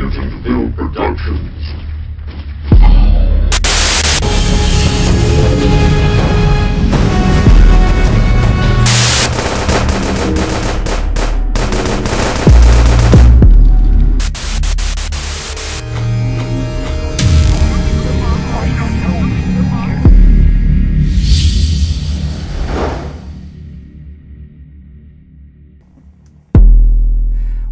Newtonville Productions.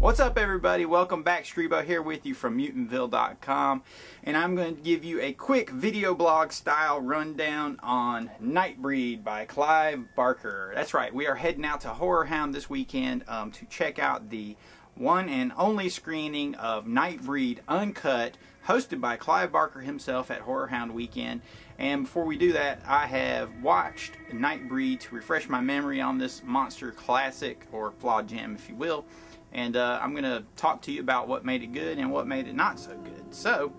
What's up, everybody? Welcome back. Streebo here with you from Newtonville.com, and I'm going to give you a quick video blog style rundown on Nightbreed by Clive Barker. That's right, we are heading out to Horrorhound this weekend to check out the one and only screening of Nightbreed UNCUT, hosted by Clive Barker himself at Horrorhound weekend. And before we do that, I have watched Nightbreed to refresh my memory on this monster classic, or flawed gem if you will. And I'm going to talk to you about what made it good and what made it not so good. So,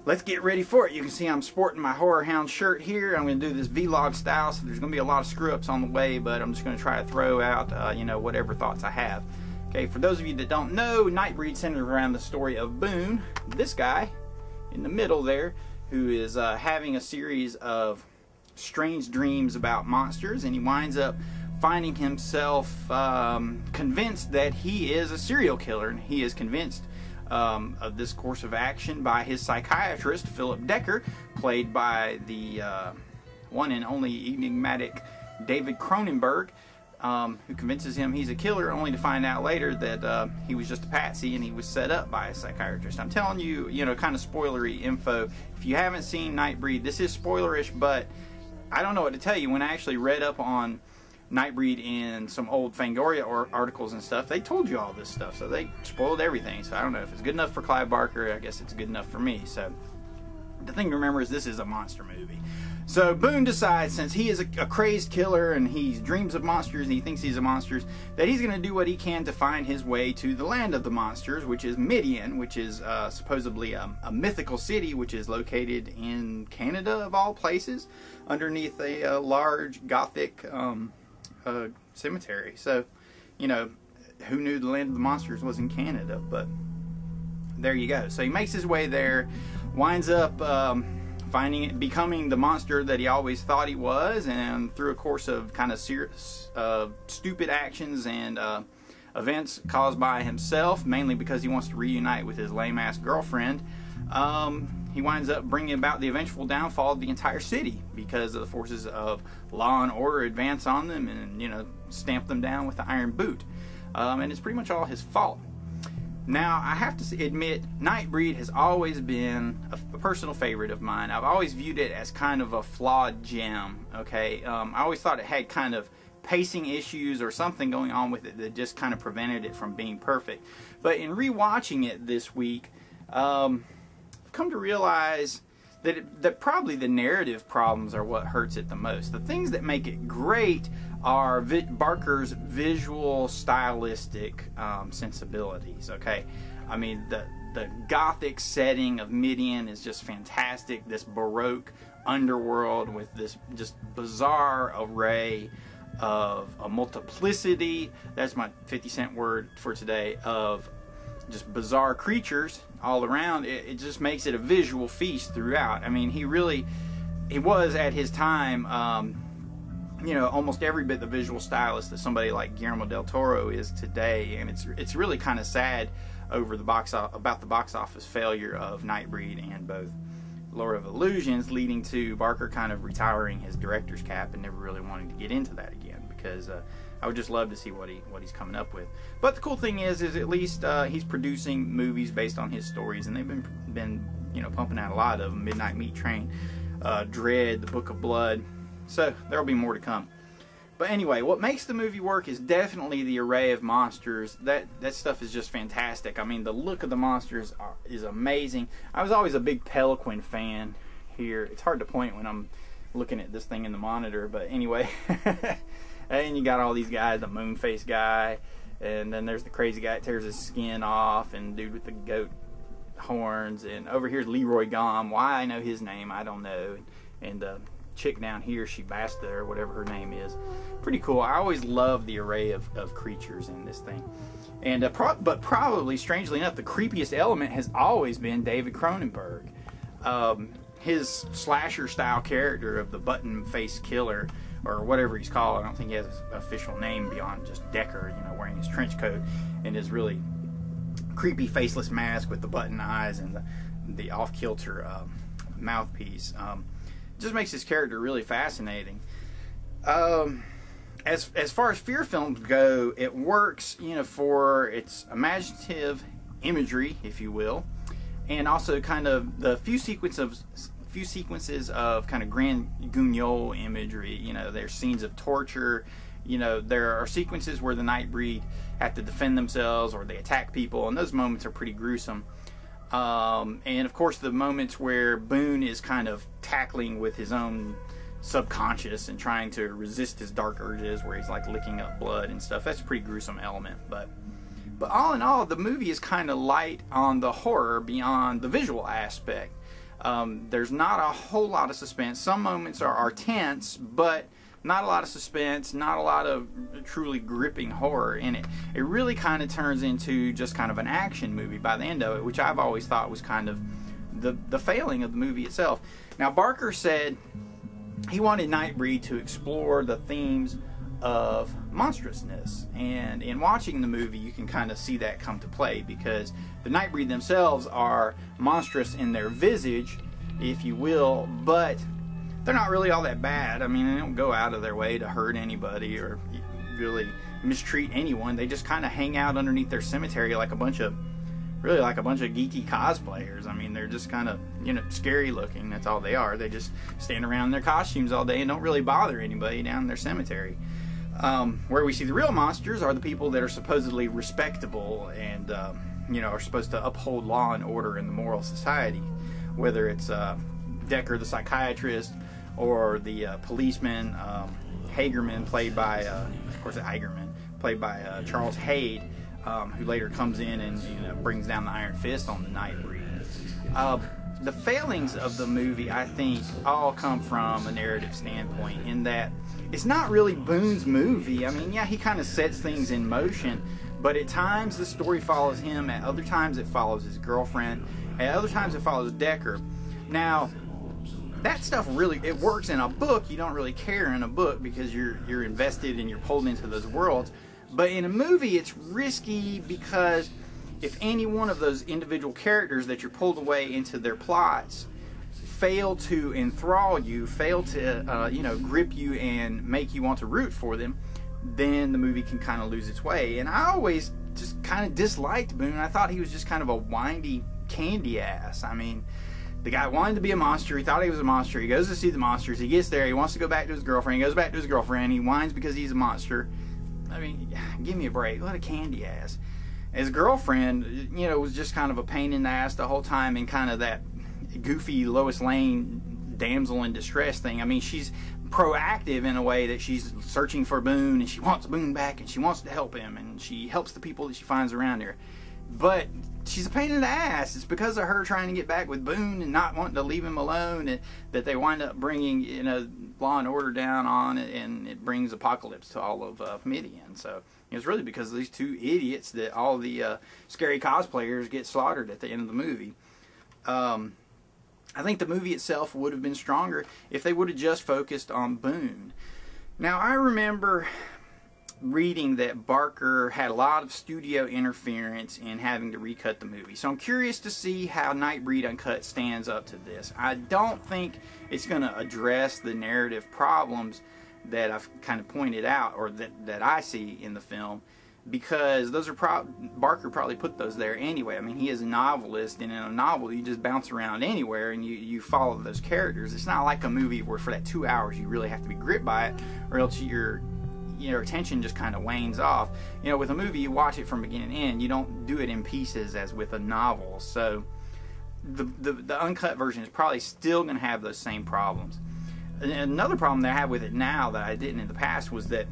let's get ready for it. You can see I'm sporting my Horrorhound shirt here. I'm going to do this vlog style, so there's going to be a lot of screw-ups on the way, but I'm just going to try to throw out, you know, whatever thoughts I have. Okay, for those of you that don't know, Nightbreed centers around the story of Boone, this guy in the middle there, who is having a series of strange dreams about monsters, and he winds up finding himself convinced that he is a serial killer, and he is convinced of this course of action by his psychiatrist, Philip Decker, played by the one and only enigmatic David Cronenberg, who convinces him he's a killer, only to find out later that he was just a patsy and he was set up by a psychiatrist. I'm telling you, you know, kind of spoilery info. If you haven't seen Nightbreed, this is spoilerish, but I don't know what to tell you. When I actually read up on Nightbreed in some old Fangoria articles and stuff, they told you all this stuff, so they spoiled everything. So I don't know if it's good enough for Clive Barker. I guess it's good enough for me. So the thing to remember is this is a monster movie. So Boone decides, since he is a crazed killer and he dreams of monsters and he thinks he's a monster, that he's going to do what he can to find his way to the land of the monsters, which is Midian, which is supposedly a mythical city which is located in Canada of all places, underneath a large Gothic cemetery. So, you know, who knew the land of the monsters was in Canada? But there you go. So he makes his way there, winds up becoming the monster that he always thought he was, and through a course of kind of stupid actions and events caused by himself, mainly because he wants to reunite with his lame-ass girlfriend, he winds up bringing about the eventual downfall of the entire city because of the forces of law and order advance on them and, you know, stamp them down with the iron boot. And it's pretty much all his fault. Now, I have to admit, Nightbreed has always been a personal favorite of mine. I've always viewed it as kind of a flawed gem, okay? I always thought it had kind of pacing issues or something going on with it that just kind of prevented it from being perfect. But in rewatching it this week, I've come to realize that probably the narrative problems are what hurts it the most. The things that make it great are Barker's visual, stylistic sensibilities, okay? I mean, the Gothic setting of Midian is just fantastic. This Baroque underworld with this just bizarre array of a multiplicity, that's my 50-cent word for today, of just bizarre creatures all around. It just makes it a visual feast throughout. I mean, he was at his time, you know, almost every bit the visual stylist that somebody like Guillermo del Toro is today, and it's really kind of sad over about the box office failure of Nightbreed and both Lord of Illusions, leading to Barker kind of retiring his director's cap and never really wanting to get into that again, because I would just love to see what he's coming up with. But the cool thing is at least he's producing movies based on his stories, and they've been you know, pumping out a lot of them. Midnight Meat Train, Dread, The Book of Blood. So there'll be more to come. But anyway, what makes the movie work is definitely the array of monsters. That stuff is just fantastic. I mean, the look of the monsters is amazing. I was always a big Pelican fan here. It's hard to point when I'm looking at this thing in the monitor, but anyway. And you got all these guys, the moon face guy, and then there's the crazy guy that tears his skin off, and dude with the goat horns, and over here's Leroy Gom. Why I know his name, I don't know. And chick down here, Shibasta or whatever her name is. Pretty cool. I always love the array of creatures in this thing. And but probably, strangely enough, the creepiest element has always been David Cronenberg. His slasher-style character of the button-faced killer, or whatever he's called. I don't think he has an official name beyond just Decker, you know, wearing his trench coat and his really creepy faceless mask with the button eyes and the off-kilter mouthpiece. Just makes his character really fascinating. As far as fear films go, it works, you know, for its imaginative imagery, if you will, and also kind of the few sequences of kind of grand guignol imagery. You know, there's scenes of torture. You know, there are sequences where the Nightbreed have to defend themselves or they attack people, and those moments are pretty gruesome. And of course, the moments where Boone is kind of tackling with his own subconscious and trying to resist his dark urges, where he's like licking up blood and stuff. That's a pretty gruesome element, but all in all, the movie is kind of light on the horror beyond the visual aspect. There's not a whole lot of suspense. Some moments are tense, but not a lot of suspense, not a lot of truly gripping horror in it. It really kind of turns into just kind of an action movie by the end of it, which I've always thought was kind of the failing of the movie itself. Now, Barker said he wanted Nightbreed to explore the themes of monstrousness, and in watching the movie you can kind of see that come to play, because the Nightbreed themselves are monstrous in their visage, if you will, but they're not really all that bad. I mean, they don't go out of their way to hurt anybody or really mistreat anyone. They just kind of hang out underneath their cemetery like a bunch of geeky cosplayers. I mean, they're just kind of, you know, scary looking. That's all they are. They just stand around in their costumes all day and don't really bother anybody down in their cemetery. Where we see the real monsters are the people that are supposedly respectable and, you know, are supposed to uphold law and order in the moral society. Whether it's Decker the psychiatrist or the policeman, Hagerman, played by, of course, Hagerman, played by Charles Hayde, who later comes in and, you know, brings down the Iron Fist on the Nightbreed. The failings of the movie, I think, all come from a narrative standpoint, in that it's not really Boone's movie. I mean, yeah, he kind of sets things in motion, but at times the story follows him, at other times it follows his girlfriend, at other times it follows Decker. Now, that stuff really, it works in a book. You don't really care in a book because you're invested and you're pulled into those worlds. But in a movie, it's risky, because if any one of those individual characters that you're pulled away into their plots fail to enthrall you, fail to you know, grip you and make you want to root for them, then the movie can kind of lose its way. And I always just kind of disliked Boone. I thought he was just kind of a windy candy ass. I mean, the guy wanted to be a monster. He thought he was a monster. He goes to see the monsters. He gets there. He wants to go back to his girlfriend. He goes back to his girlfriend. He whines because he's a monster. I mean, give me a break. What a candy ass. His girlfriend, you know, was just kind of a pain in the ass the whole time, and kind of that goofy Lois Lane damsel in distress thing. I mean, she's proactive in a way that she's searching for Boone, and she wants Boone back, and she wants to help him, and she helps the people that she finds around her. But she's a pain in the ass. It's because of her trying to get back with Boone and not wanting to leave him alone, and that they wind up bringing, you know, law and order down on it, and it brings apocalypse to all of Midian. So it's really because of these two idiots that all the scary cosplayers get slaughtered at the end of the movie. I think the movie itself would have been stronger if they would have just focused on Boone. Now, I remember reading that Barker had a lot of studio interference in having to recut the movie. So I'm curious to see how Nightbreed Uncut stands up to this. I don't think it's going to address the narrative problems that I've kind of pointed out, or that I see in the film, because those are Barker probably put those there anyway. I mean, he is a novelist, and in a novel you just bounce around anywhere and you follow those characters. It's not like a movie where for that 2 hours you really have to be gripped by it, or else your attention just kind of wanes off. You know, with a movie, you watch it from beginning to end. You don't do it in pieces as with a novel. So the uncut version is probably still going to have those same problems. And another problem that I have with it now that I didn't in the past was that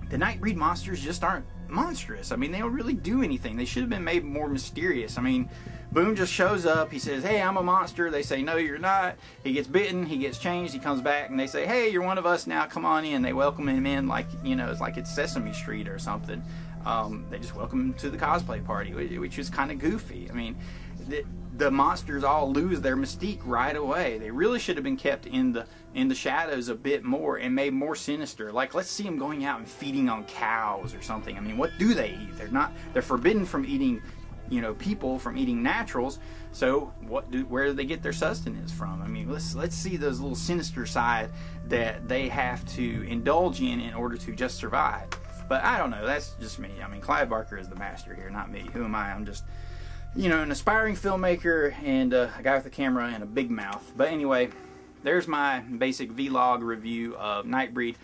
the Nightbreed monsters just aren't monstrous. I mean, they don't really do anything. They should have been made more mysterious. I mean, Boone just shows up. He says, hey, I'm a monster. They say, no, you're not. He gets bitten. He gets changed. He comes back, and they say, hey, you're one of us now. Come on in. They welcome him in like, you know, it's like it's Sesame Street or something. They just welcome him to the cosplay party, which is kind of goofy. I mean, the monsters all lose their mystique right away. They really should have been kept in the shadows a bit more and made more sinister. Like, let's see them going out and feeding on cows or something. I mean, what do they eat? They're forbidden from eating, you know, people, from eating naturals. So where do they get their sustenance from? I mean, let's see those little sinister side that they have to indulge in order to just survive. But I don't know, that's just me. I mean, Clive Barker is the master here, not me. Who am I? I'm just, you know, an aspiring filmmaker and a guy with a camera and a big mouth. But anyway, there's my basic vlog review of Nightbreed.